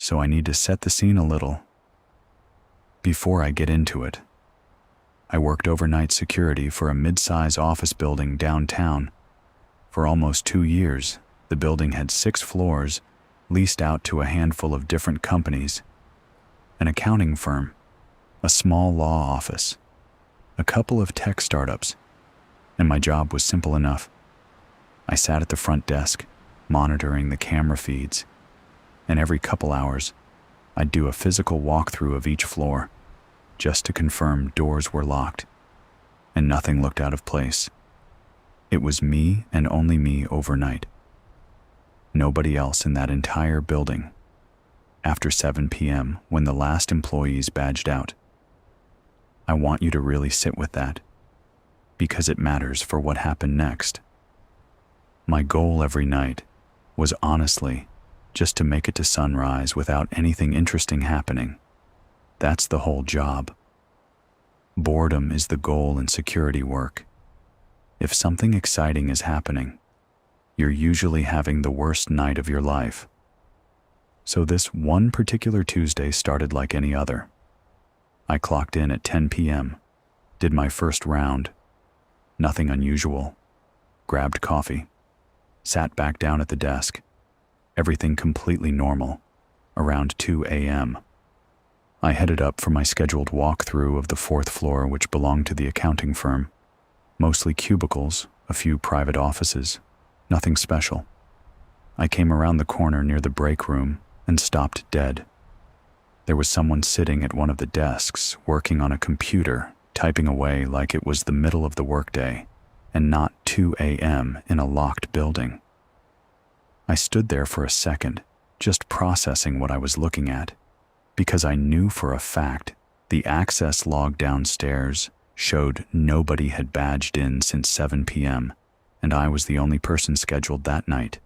so I need to set the scene a little. Before I get into it, I worked overnight security for a mid-size office building downtown. For almost 2 years, the building had 6 floors, leased out to a handful of different companies, an accounting firm, a small law office, a couple of tech startups, and my job was simple enough. I sat at the front desk, monitoring the camera feeds, and every couple hours, I'd do a physical walkthrough of each floor, just to confirm doors were locked, and nothing looked out of place. It was me and only me overnight. Nobody else in that entire building. After 7 p.m., when the last employees badged out. I want you to really sit with that, because it matters for what happened next. My goal every night was honestly just to make it to sunrise without anything interesting happening. That's the whole job. Boredom is the goal in security work. If something exciting is happening, you're usually having the worst night of your life. So this one particular Tuesday started like any other. I clocked in at 10 p.m., did my first round, nothing unusual, grabbed coffee, sat back down at the desk, everything completely normal. Around 2 a.m., I headed up for my scheduled walkthrough of the 4th floor, which belonged to the accounting firm. Mostly cubicles, a few private offices, nothing special. I came around the corner near the break room and stopped dead. There was someone sitting at one of the desks, working on a computer, typing away like it was the middle of the workday, and not 2 a.m. in a locked building. I stood there for a second, just processing what I was looking at, because I knew for a fact the access log downstairs showed nobody had badged in since 7 p.m., and I was the only person scheduled that night.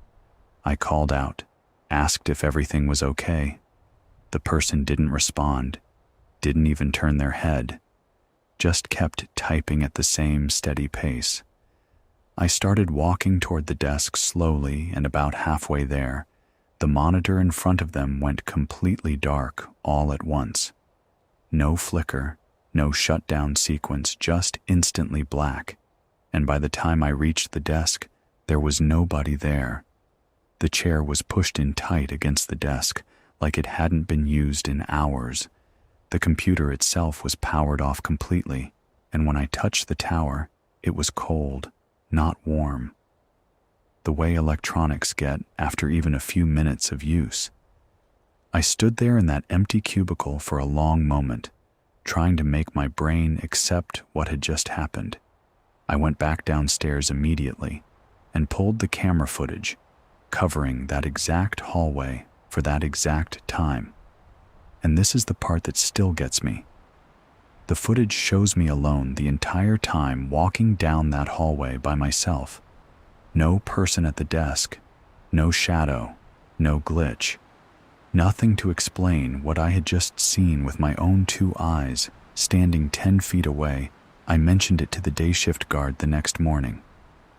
I called out, asked if everything was okay. The person didn't respond, didn't even turn their head, just kept typing at the same steady pace. I started walking toward the desk slowly, and about halfway there, the monitor in front of them went completely dark all at once. No flicker, no shutdown sequence, just instantly black. And by the time I reached the desk, there was nobody there. The chair was pushed in tight against the desk, like it hadn't been used in hours. The computer itself was powered off completely, and when I touched the tower, it was cold, not warm. The way electronics get after even a few minutes of use. I stood there in that empty cubicle for a long moment, trying to make my brain accept what had just happened. I went back downstairs immediately and pulled the camera footage, covering that exact hallway for that exact time. And this is the part that still gets me. The footage shows me alone the entire time walking down that hallway by myself. No person at the desk, no shadow, no glitch. Nothing to explain what I had just seen with my own 2 eyes, standing 10 feet away. I mentioned it to the day shift guard the next morning,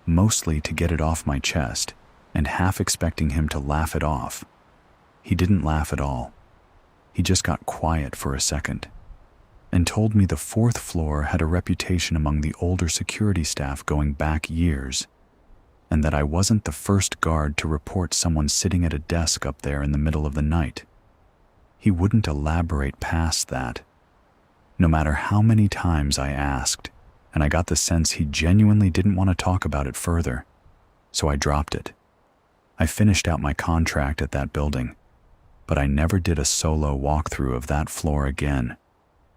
mostly to get it off my chest, and half expecting him to laugh it off. He didn't laugh at all. He just got quiet for a second, and told me the 4th floor had a reputation among the older security staff going back years, and that I wasn't the first guard to report someone sitting at a desk up there in the middle of the night. He wouldn't elaborate past that. No matter how many times I asked, and I got the sense he genuinely didn't want to talk about it further, so I dropped it. I finished out my contract at that building, but I never did a solo walkthrough of that floor again,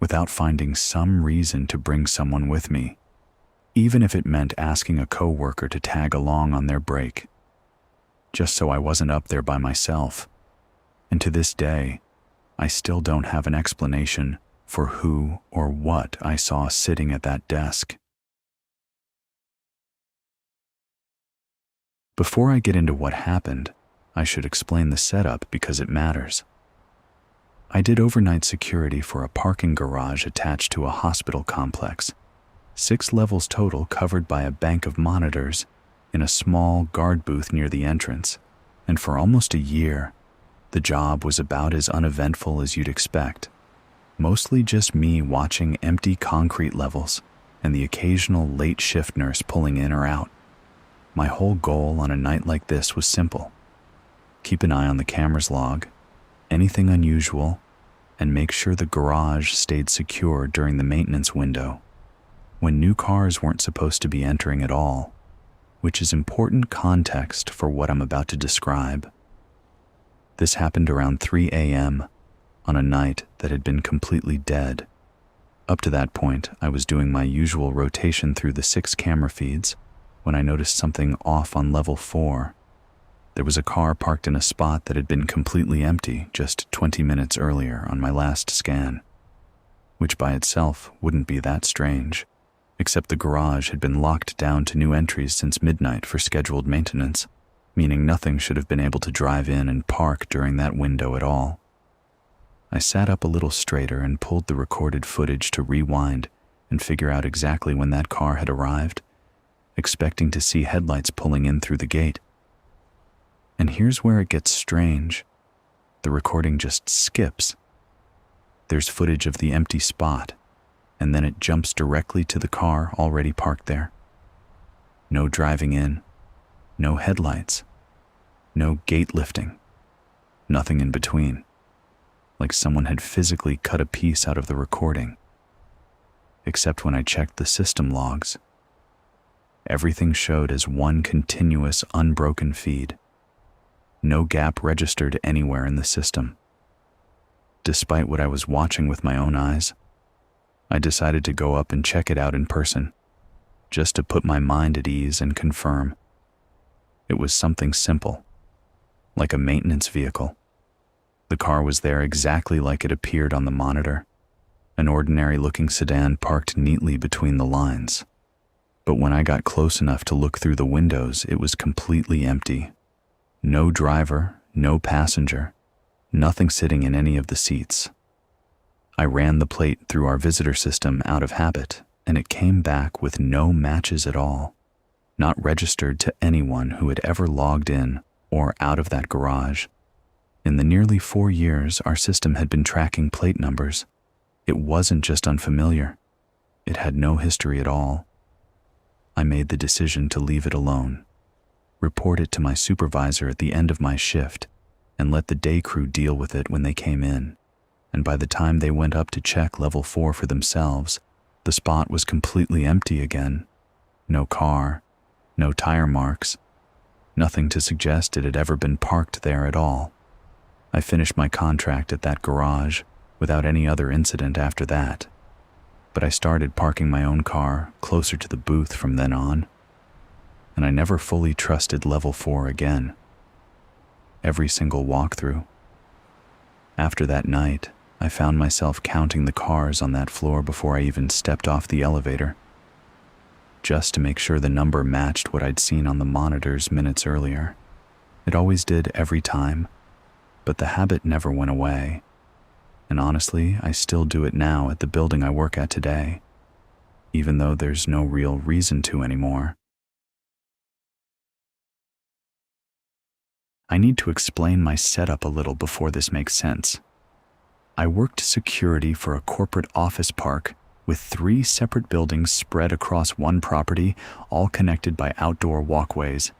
without finding some reason to bring someone with me, even if it meant asking a coworker to tag along on their break, just so I wasn't up there by myself. And to this day, I still don't have an explanation for who or what I saw sitting at that desk. Before I get into what happened, I should explain the setup because it matters. I did overnight security for a parking garage attached to a hospital complex, 6 levels total, covered by a bank of monitors in a small guard booth near the entrance. And for almost a year, The job was about as uneventful as you'd expect. Mostly just me watching empty concrete levels and the occasional late shift nurse pulling in or out. My whole goal on a night like this was simple. Keep an eye on the camera's log, anything unusual, and make sure the garage stayed secure during the maintenance window, when new cars weren't supposed to be entering at all, which is important context for what I'm about to describe. This happened around 3 a.m. on a night that had been completely dead. Up to that point, I was doing my usual rotation through the 6 camera feeds when I noticed something off on level 4. There was a car parked in a spot that had been completely empty just 20 minutes earlier on my last scan, which by itself wouldn't be that strange, except the garage had been locked down to new entries since midnight for scheduled maintenance, meaning nothing should have been able to drive in and park during that window at all. I sat up a little straighter and pulled the recorded footage to rewind and figure out exactly when that car had arrived, expecting to see headlights pulling in through the gate. And here's where it gets strange. The recording just skips. There's footage of the empty spot, and then it jumps directly to the car already parked there. No driving in, no headlights, no gate lifting, nothing in between, like someone had physically cut a piece out of the recording. Except when I checked the system logs, everything showed as one continuous, unbroken feed. No gap registered anywhere in the system. Despite what I was watching with my own eyes, I decided to go up and check it out in person, just to put my mind at ease and confirm. It was something simple, like a maintenance vehicle. The car was there exactly like it appeared on the monitor, an ordinary-looking sedan parked neatly between the lines. But when I got close enough to look through the windows, it was completely empty. No driver, no passenger, nothing sitting in any of the seats. I ran the plate through our visitor system out of habit, and it came back with no matches at all, not registered to anyone who had ever logged in or out of that garage. In the nearly 4 years our system had been tracking plate numbers, it wasn't just unfamiliar, it had no history at all. I made the decision to leave it alone, report it to my supervisor at the end of my shift, and let the day crew deal with it when they came in. And by the time they went up to check level 4 for themselves, the spot was completely empty again. No car, no tire marks, nothing to suggest it had ever been parked there at all. I finished my contract at that garage without any other incident after that, but I started parking my own car closer to the booth from then on, and I never fully trusted level 4 again. Every single walkthrough. After that night, I found myself counting the cars on that floor before I even stepped off the elevator, just to make sure the number matched what I'd seen on the monitors minutes earlier. It always did every time, but the habit never went away. And honestly, I still do it now at the building I work at today, even though there's no real reason to anymore. I need to explain my setup a little before this makes sense. I worked security for a corporate office park with 3 separate buildings spread across one property, all connected by outdoor walkways.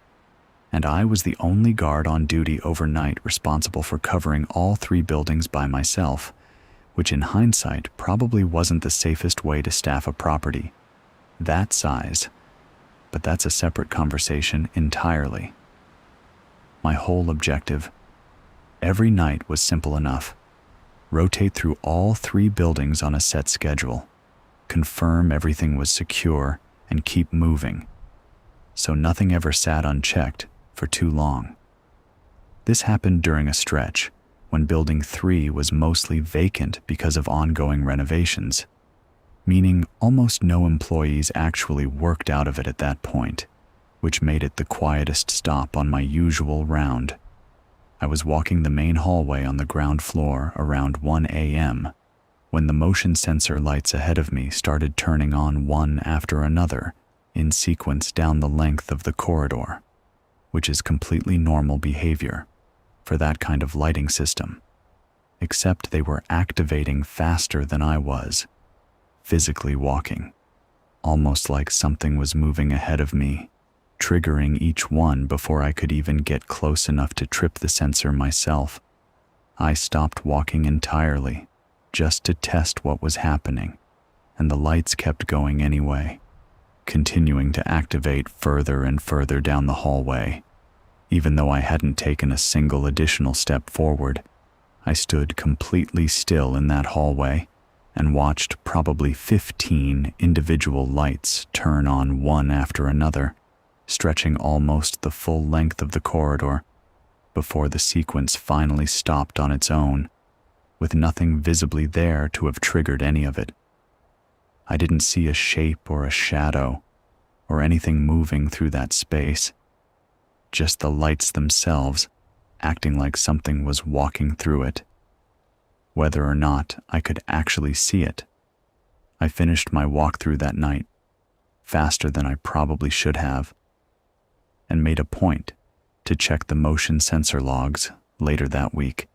And I was the only guard on duty overnight responsible for covering all 3 buildings by myself, which in hindsight probably wasn't the safest way to staff a property that size, but that's a separate conversation entirely. My whole objective, every night, was simple enough. Rotate through all 3 buildings on a set schedule, confirm everything was secure, and keep moving, so nothing ever sat unchecked for too long. This happened during a stretch when Building 3 was mostly vacant because of ongoing renovations, meaning almost no employees actually worked out of it at that point, which made it the quietest stop on my usual round. I was walking the main hallway on the ground floor around 1 a.m. when the motion sensor lights ahead of me started turning on one after another in sequence down the length of the corridor, which is completely normal behavior. for that kind of lighting system, except they were activating faster than I was, physically walking, almost like something was moving ahead of me, triggering each one before I could even get close enough to trip the sensor myself. I stopped walking entirely, just to test what was happening, and the lights kept going anyway, continuing to activate further and further down the hallway. Even though I hadn't taken a single additional step forward, I stood completely still in that hallway and watched probably 15 individual lights turn on one after another, stretching almost the full length of the corridor, before the sequence finally stopped on its own, with nothing visibly there to have triggered any of it. I didn't see a shape or a shadow or anything moving through that space, just the lights themselves acting like something was walking through it. Whether or not I could actually see it, I finished my walkthrough that night faster than I probably should have, and made a point to check the motion sensor logs later that week,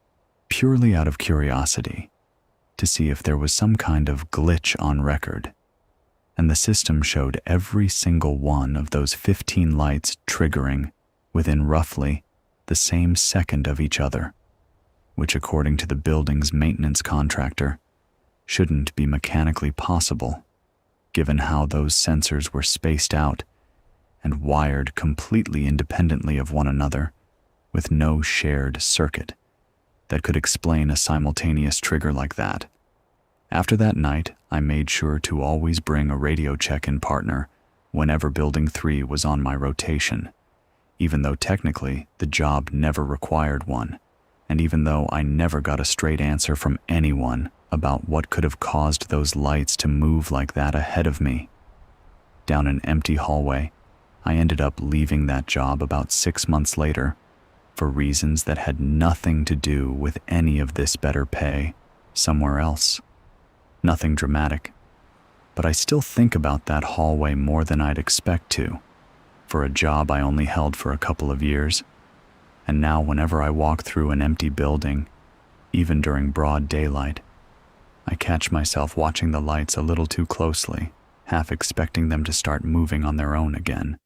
purely out of curiosity, to see if there was some kind of glitch on record. And the system showed every single one of those 15 lights triggering within roughly the same second of each other, which according to the building's maintenance contractor shouldn't be mechanically possible, given how those sensors were spaced out and wired completely independently of one another, with no shared circuit that could explain a simultaneous trigger like that. After that night, I made sure to always bring a radio check-in partner whenever Building 3 was on my rotation, even though technically the job never required one, and even though I never got a straight answer from anyone about what could have caused those lights to move like that ahead of me. Down an empty hallway, I ended up leaving that job about 6 months later for reasons that had nothing to do with any of this better pay somewhere else. Nothing dramatic, but I still think about that hallway more than I'd expect to, for a job I only held for a couple of years. And now whenever I walk through an empty building, even during broad daylight, I catch myself watching the lights a little too closely, half expecting them to start moving on their own again.